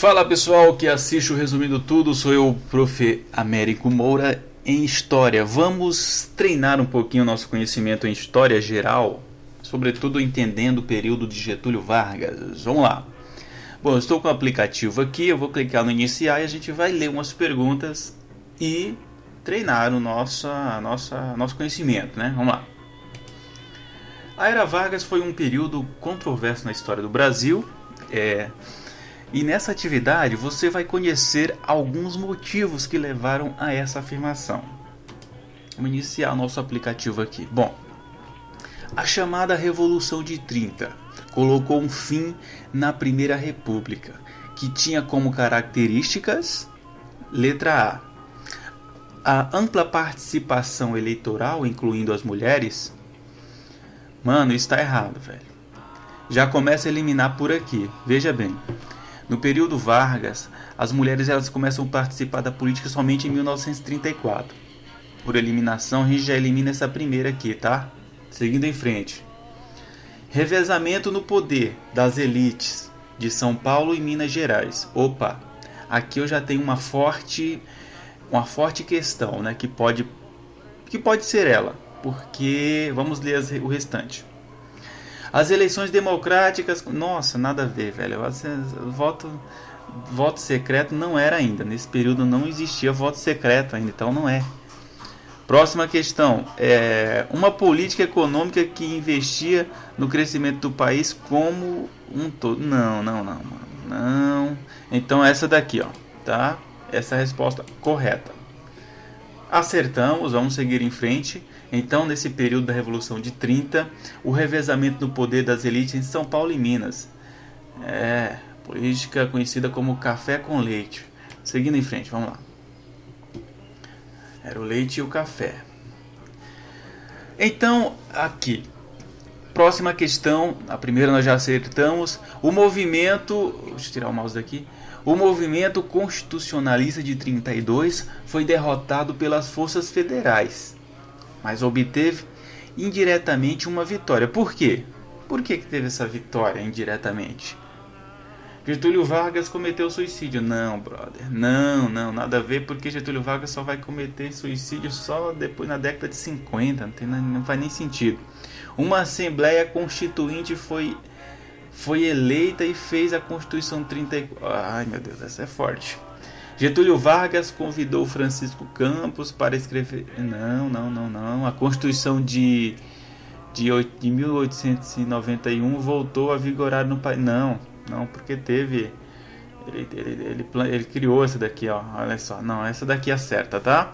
Fala pessoal que assiste o Resumindo Tudo, sou eu, Prof. Américo Moura, em História. Vamos treinar um pouquinho o nosso conhecimento em História geral, sobretudo entendendo o período de Getúlio Vargas. Vamos lá. Bom, eu estou com o aplicativo aqui, eu vou clicar no iniciar e a gente vai ler umas perguntas e treinar o nosso conhecimento, né? Vamos lá. A Era Vargas foi um período controverso na história do Brasil, e nessa atividade você vai conhecer alguns motivos que levaram a essa afirmação. Vamos iniciar o nosso aplicativo aqui. Bom, a chamada Revolução de 30 colocou um fim na Primeira República, que tinha como características: letra A ampla participação eleitoral, incluindo as mulheres. Mano, isso tá errado, velho. Já começa a eliminar por aqui. Veja bem. No período Vargas, as mulheres elas começam a participar da política somente em 1934. Por eliminação, a gente já elimina essa primeira aqui, tá? Seguindo em frente. Revezamento no poder das elites de São Paulo e Minas Gerais. Opa, aqui eu já tenho uma forte questão, né? Que pode ser ela, porque vamos ler o restante. As eleições democráticas, nossa, nada a ver, velho. Voto secreto não era ainda. Nesse período não existia voto secreto ainda, então não é. Próxima questão. Uma política econômica que investia no crescimento do país como um todo. Não. Então essa daqui, ó, tá? Essa é a resposta correta. Acertamos, vamos seguir em frente. Então, nesse período da Revolução de 30, o revezamento no poder das elites em São Paulo e Minas. Política conhecida como café com leite. Seguindo em frente, vamos lá. Era o leite e o café. Então, aqui. Próxima questão, a primeira nós já acertamos. O movimento... Deixa eu tirar o mouse daqui. O movimento constitucionalista de 32 foi derrotado pelas forças federais, mas obteve indiretamente uma vitória. Por quê? Por que teve essa vitória indiretamente? Getúlio Vargas cometeu suicídio. Não, brother. Não, nada a ver, porque Getúlio Vargas só vai cometer suicídio só depois na década de 50. Não faz nem sentido. Uma Assembleia Constituinte foi eleita e fez a Constituição 34. Ai, meu Deus, essa é forte. Getúlio Vargas convidou Francisco Campos para escrever... Não. A Constituição de 1891 voltou a vigorar no país. Não, porque teve... Ele criou essa daqui, ó. Olha só. Não, essa daqui acerta, tá?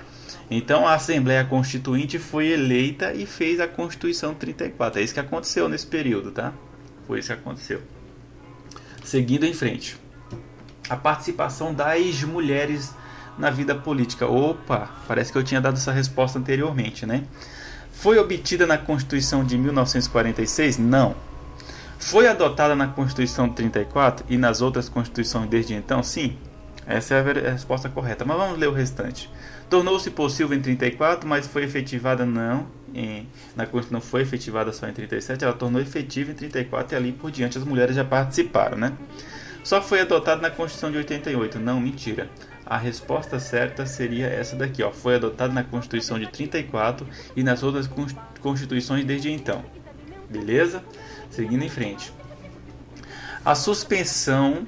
Então a Assembleia Constituinte foi eleita e fez a Constituição 34. É isso que aconteceu nesse período, tá? Foi isso que aconteceu. Seguindo em frente. A participação das mulheres na vida política. Opa, parece que eu tinha dado essa resposta anteriormente, né? Foi obtida na Constituição de 1946? Não. Foi adotada na Constituição de 34 e nas outras Constituições desde então? Sim. Essa é a resposta correta. Mas vamos ler o restante. Tornou-se possível em 34, mas foi efetivada não foi efetivada só em 37, ela tornou efetiva em 34 e ali por diante as mulheres já participaram, né? Só foi adotado na Constituição de 88. Não, mentira. A resposta certa seria essa daqui, ó. Foi adotado na Constituição de 34 e nas outras Constituições desde então. Beleza? Seguindo em frente. A suspensão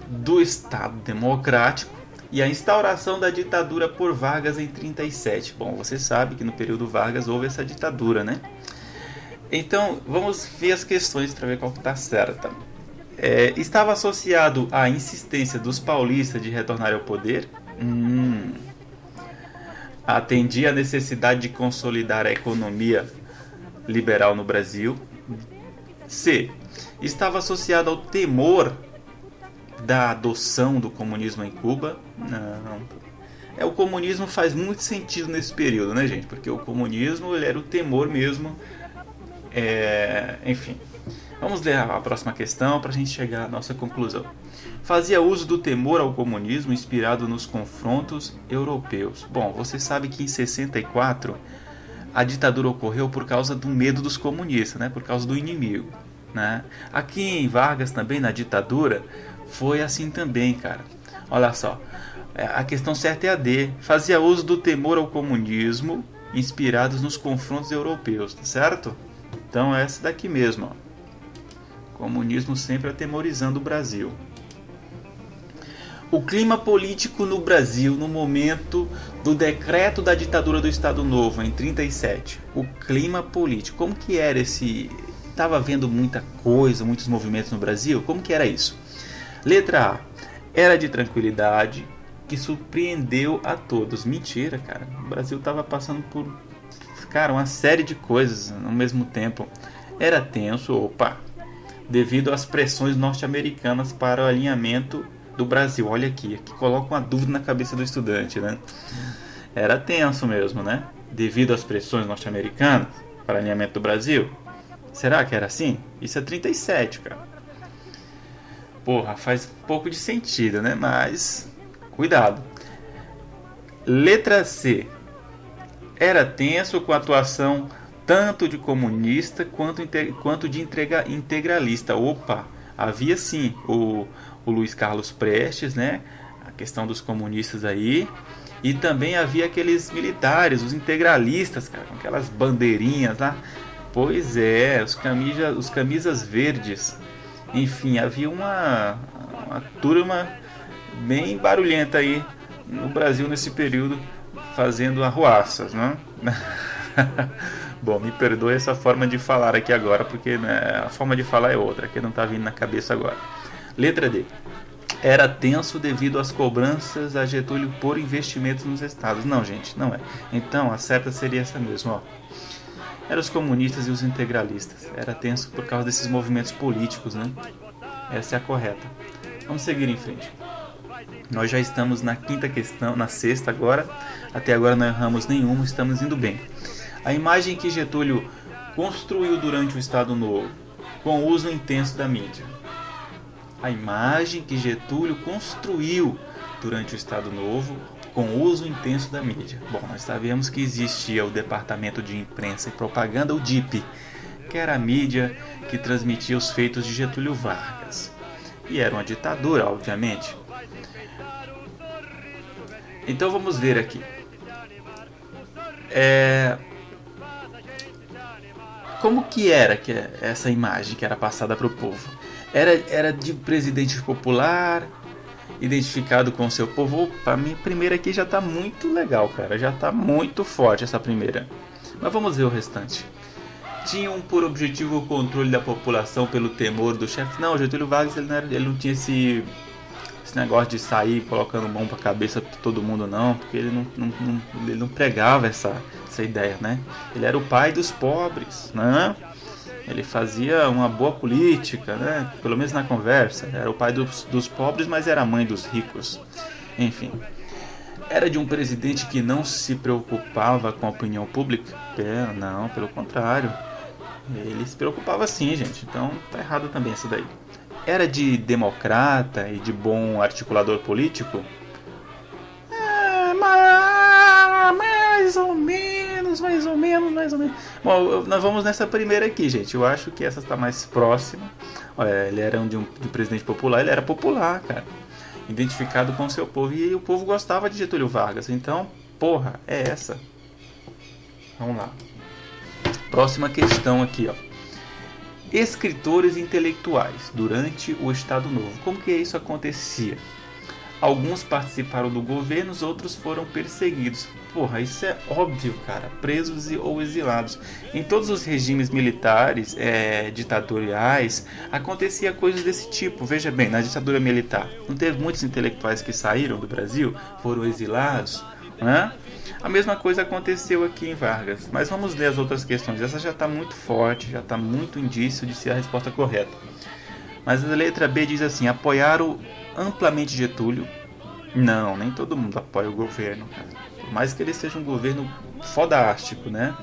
do Estado Democrático e a instauração da ditadura por Vargas em 37. Bom, você sabe que no período Vargas houve essa ditadura, né? Então, vamos ver as questões para ver qual que está certa. Estava associado à insistência dos paulistas de retornar ao poder? Atendia à necessidade de consolidar a economia liberal no Brasil? C. Estava associado ao temor da adoção do comunismo em Cuba? Não. O comunismo faz muito sentido nesse período, né, gente? Porque o comunismo ele era o temor mesmo. Enfim. Vamos ler a próxima questão para a gente chegar à nossa conclusão. Fazia uso do temor ao comunismo inspirado nos confrontos europeus. Bom, você sabe que em 64 a ditadura ocorreu por causa do medo dos comunistas, né? Por causa do inimigo, né? Aqui em Vargas também, na ditadura, foi assim também, cara. Olha só, a questão certa é a D. Fazia uso do temor ao comunismo, inspirados nos confrontos europeus, tá certo? Então é essa daqui mesmo, ó. Comunismo sempre atemorizando o Brasil. O clima político no Brasil no momento do decreto da ditadura do Estado Novo, em 37. O clima político, como que era esse... Estava havendo muita coisa, muitos movimentos no Brasil? Como que era isso? Letra A. Era de tranquilidade, que surpreendeu a todos. Mentira, cara. O Brasil estava passando por, cara, uma série de coisas ao mesmo tempo. Era tenso, devido às pressões norte-americanas para o alinhamento do Brasil. Olha aqui coloca uma dúvida na cabeça do estudante, né? Era tenso mesmo, né? Devido às pressões norte-americanas para o alinhamento do Brasil. Será que era assim? Isso é 37, cara. Porra, faz um pouco de sentido, né? Mas, cuidado. Letra C. Era tenso com a atuação tanto de comunista quanto de integralista. Havia sim o Luiz Carlos Prestes, né? A questão dos comunistas aí. E também havia aqueles militares, os integralistas, cara, com aquelas bandeirinhas lá. Pois é, os camisas verdes. Enfim, havia uma turma bem barulhenta aí no Brasil nesse período, fazendo arruaças, né? Bom, me perdoe essa forma de falar aqui agora, porque, né, a forma de falar é outra, que não está vindo na cabeça agora. Letra D. Era tenso devido às cobranças a Getúlio por investimentos nos estados. Não, gente, não é. Então, a certa seria essa mesmo, ó. Eram os comunistas e os integralistas. Era tenso por causa desses movimentos políticos, né? Essa é a correta. Vamos seguir em frente. Nós já estamos na quinta questão, na sexta agora. Até agora não erramos nenhuma, estamos indo bem. A imagem que Getúlio construiu durante o Estado Novo, com o uso intenso da mídia. A imagem que Getúlio construiu durante o Estado Novo, com o uso intenso da mídia. Bom, nós sabemos que existia o Departamento de Imprensa e Propaganda, o DIP, que era a mídia que transmitia os feitos de Getúlio Vargas. E era uma ditadura, obviamente. Então vamos ver aqui. Como que era essa imagem que era passada para o povo? Era de presidente popular, identificado com o seu povo. Opa, a minha primeira aqui já está muito legal, cara. Já está muito forte essa primeira. Mas vamos ver o restante. Tinham por objetivo o controle da população pelo temor do chefe. Não, o Getúlio Vargas ele não tinha esse negócio de sair colocando mão para a cabeça de todo mundo, não. Porque ele não pregava essa ideia, né? Ele era o pai dos pobres, né? Ele fazia uma boa política, né? Pelo menos na conversa. Era o pai dos pobres, mas era a mãe dos ricos. Enfim. Era de um presidente que não se preocupava com a opinião pública? Não, pelo contrário. Ele se preocupava sim, gente. Então tá errado também isso daí. Era de democrata e de bom articulador político? Mais ou menos. Bom, nós vamos nessa primeira aqui, gente. Eu acho que essa está mais próxima. Olha, ele era de um presidente popular. Ele era popular, cara. Identificado com o seu povo. E o povo gostava de Getúlio Vargas. Então, porra, é essa. Vamos lá. Próxima questão aqui, ó. Escritores intelectuais durante o Estado Novo. Como que isso acontecia? Alguns participaram do governo, outros foram perseguidos. Porra, isso é óbvio, cara. Presos ou exilados. Em todos os regimes militares, ditatoriais, acontecia coisas desse tipo. Veja bem, na ditadura militar, não teve muitos intelectuais que saíram do Brasil, foram exilados, né? A mesma coisa aconteceu aqui em Vargas. Mas vamos ler as outras questões. Essa já está muito forte, já está muito indício de ser a resposta correta. Mas a letra B diz assim: apoiaram amplamente Getúlio. Não, nem todo mundo apoia o governo, cara. Por mais que ele seja um governo fodástico, né?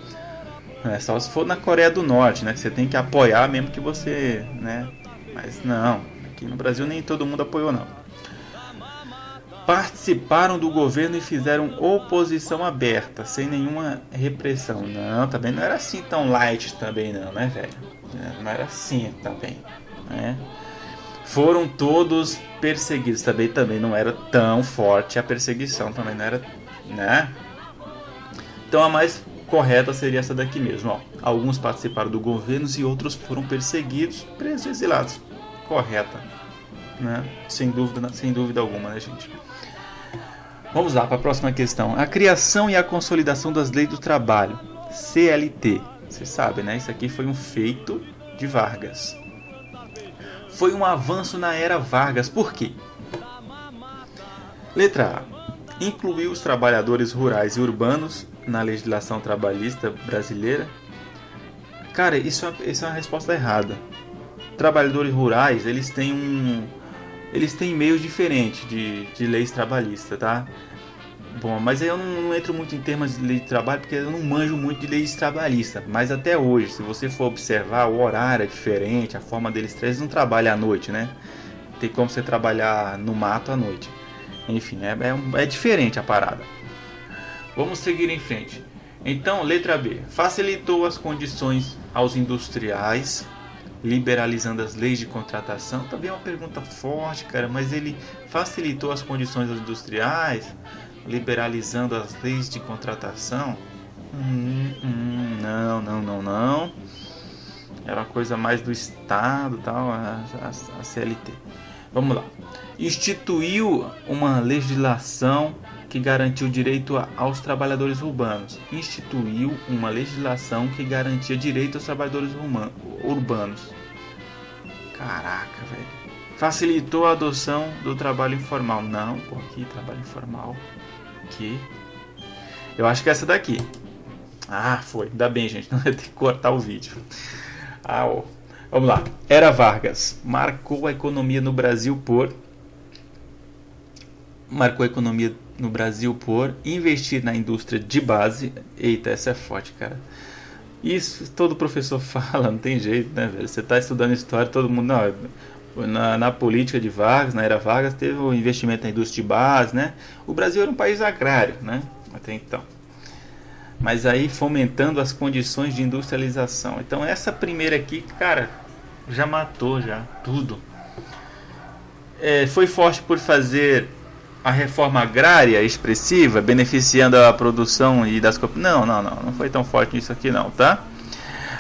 Só se for na Coreia do Norte, né? Que você tem que apoiar mesmo que você, né? Mas não, aqui no Brasil nem todo mundo apoiou, não. Participaram do governo e fizeram oposição aberta, sem nenhuma repressão. Não, também não era assim tão light também não, né, velho? Não era assim também, né? foram todos perseguidos. Também não era tão forte a perseguição, também não era, né? Então a mais correta seria essa daqui mesmo, ó. Alguns participaram do governo e outros foram perseguidos, presos, exilados. Correta, né? Sem dúvida alguma, né, gente? Vamos lá para a próxima questão. A criação e a consolidação das leis do trabalho, CLT. Você sabe, né? Isso aqui foi um feito de Vargas. Foi um avanço na era Vargas. Por quê? Letra A. Incluiu os trabalhadores rurais e urbanos na legislação trabalhista brasileira. Cara, isso é uma resposta errada. Trabalhadores rurais, eles têm meios diferentes de leis trabalhistas, tá? Bom, mas aí eu não entro muito em termos de lei de trabalho, porque eu não manjo muito de leis trabalhistas. Mas até hoje, se você for observar, o horário é diferente, a forma deles, eles não trabalham à noite, né? Tem como você trabalhar no mato à noite. Enfim, é diferente a parada. Vamos seguir em frente. Então, letra B. Facilitou as condições aos industriais, liberalizando as leis de contratação. Também é uma pergunta forte, cara, mas ele facilitou as condições aos industriais, liberalizando as leis de contratação? Não. Era uma coisa mais do Estado, tal, a CLT. Vamos lá. Instituiu uma legislação que garantiu direito aos trabalhadores urbanos. Instituiu uma legislação que garantia direito aos trabalhadores urbanos. Caraca, velho. Facilitou a adoção do trabalho informal. Não, pô, aqui, trabalho informal. Aqui. Eu acho que é essa daqui. Ah, foi. Ainda bem, gente. Não vai ter que cortar o vídeo. Vamos lá. Era Vargas. Marcou a economia no Brasil por investir na indústria de base. Eita, essa é forte, cara. Isso todo professor fala, não tem jeito, né, velho? Você tá estudando história, todo mundo... Não, na política de Vargas, na era Vargas, teve o investimento na indústria de base, né? O Brasil era um país agrário, né? Até então. Mas aí fomentando as condições de industrialização. Então essa primeira aqui, cara, já matou já tudo. Foi forte por fazer a reforma agrária expressiva, beneficiando a produção e das... Não foi tão forte isso aqui não, tá?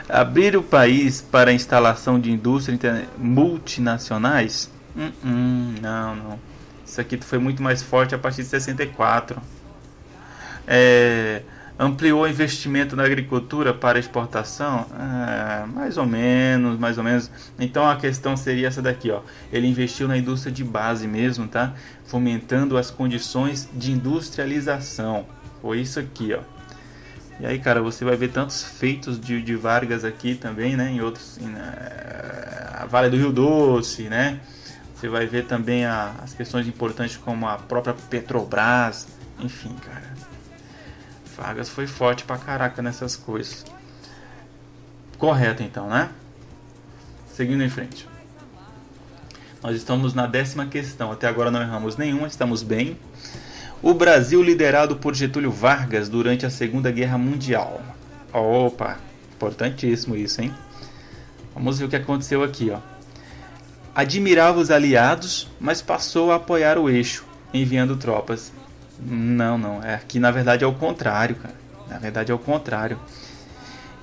Abrir o país para a instalação de indústrias multinacionais? Não. Isso aqui foi muito mais forte a partir de 64. Ampliou o investimento na agricultura para exportação? Mais ou menos. Então a questão seria essa daqui, ó. Ele investiu na indústria de base mesmo, tá? Fomentando as condições de industrialização. Foi isso aqui, ó. E aí, cara, você vai ver tantos feitos de Vargas aqui também, né? Em outros, a Vale do Rio Doce, né? Você vai ver também as questões importantes como a própria Petrobras. Enfim, cara, Vargas foi forte pra caraca nessas coisas. Correto, então, né? Seguindo em frente. Nós estamos na 10ª questão. Até agora não erramos nenhuma, estamos bem. O Brasil liderado por Getúlio Vargas durante a Segunda Guerra Mundial. Opa, importantíssimo isso, hein? Vamos ver o que aconteceu aqui, ó. Admirava os aliados, mas passou a apoiar o eixo, enviando tropas. Não. Aqui na verdade é o contrário, cara. Na verdade é o contrário.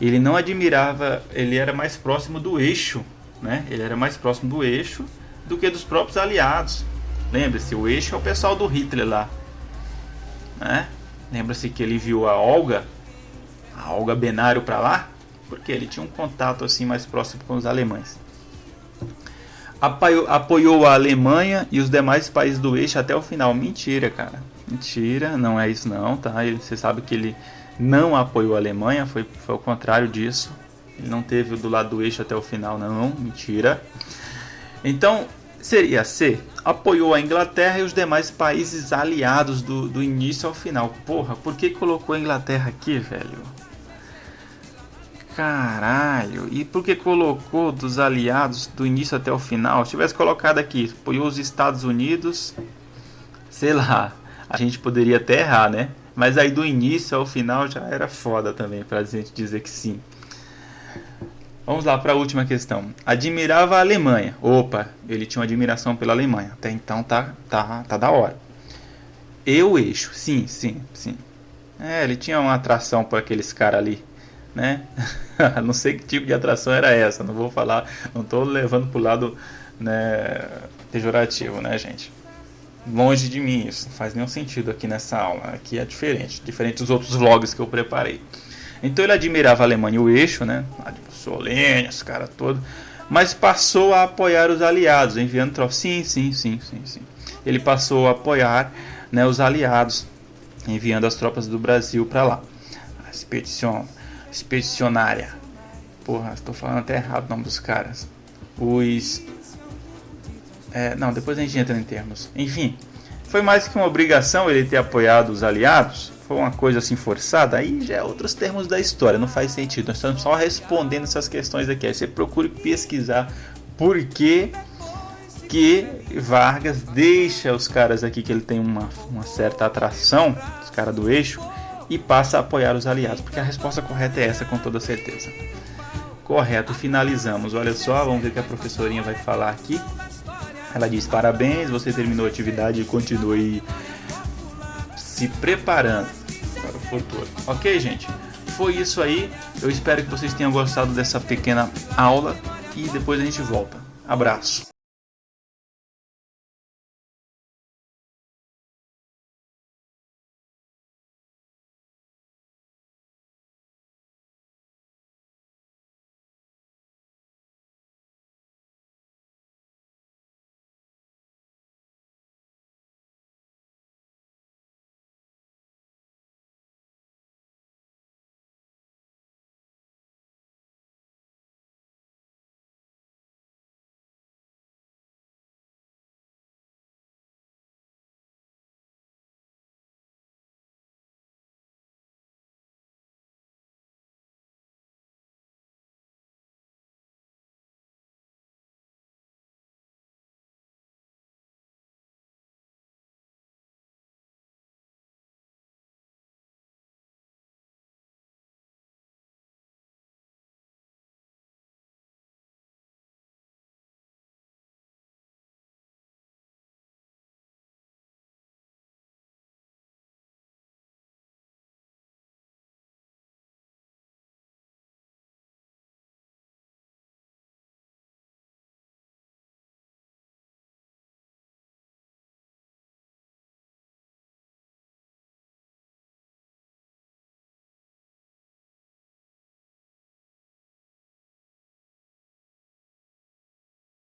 Ele não admirava, ele era mais próximo do eixo, né? Ele era mais próximo do eixo do que dos próprios aliados. Lembre-se, o eixo é o pessoal do Hitler lá. Né? Lembra-se que ele viu a Olga Benário para lá, porque ele tinha um contato assim mais próximo com os alemães. Apoiou a Alemanha e os demais países do eixo até o final. Mentira, cara. Mentira, não é isso não, tá? Você sabe que ele não apoiou a Alemanha, foi o contrário disso. Ele não teve do lado do eixo até o final, não. Mentira. Então, seria C. Apoiou a Inglaterra e os demais países aliados do início ao final. Porra, por que colocou a Inglaterra aqui, velho? Caralho. E por que colocou dos aliados do início até o final? Se tivesse colocado aqui, apoiou os Estados Unidos, sei lá, a gente poderia até errar, né? Mas aí do início ao final já era foda também, pra gente dizer que sim. Vamos lá para a última questão. Admirava a Alemanha. Opa, ele tinha uma admiração pela Alemanha. Até então tá da hora. E o eixo? Sim. Ele tinha uma atração por aqueles caras ali, né? Não sei que tipo de atração era essa. Não vou falar, não tô levando pro lado, né, pejorativo, né, gente? Longe de mim, isso não faz nenhum sentido aqui nessa aula. Aqui é diferente dos outros vlogs que eu preparei. Então ele admirava a Alemanha e o eixo, né? Mussolini, os caras todos. Mas passou a apoiar os aliados, enviando tropas. Sim. Ele passou a apoiar, né, os aliados, enviando as tropas do Brasil para lá. A expedicionária. Porra, estou falando até errado o nome dos caras. Não, depois a gente entra em termos. Enfim, foi mais que uma obrigação ele ter apoiado os aliados. Foi uma coisa assim forçada. Aí já é outros termos da história, não faz sentido. Nós estamos só respondendo essas questões aqui. Aí você procure pesquisar por que Vargas deixa os caras aqui, que ele tem uma certa atração, os caras do eixo, e passa a apoiar os aliados. Porque a resposta correta é essa, com toda certeza. Correto, finalizamos. Olha só, vamos ver o que a professorinha vai falar aqui. Ela diz: parabéns, você terminou a atividade e continue se preparando para o futuro. Ok, gente? Foi isso aí. Eu espero que vocês tenham gostado dessa pequena aula e depois a gente volta. Abraço.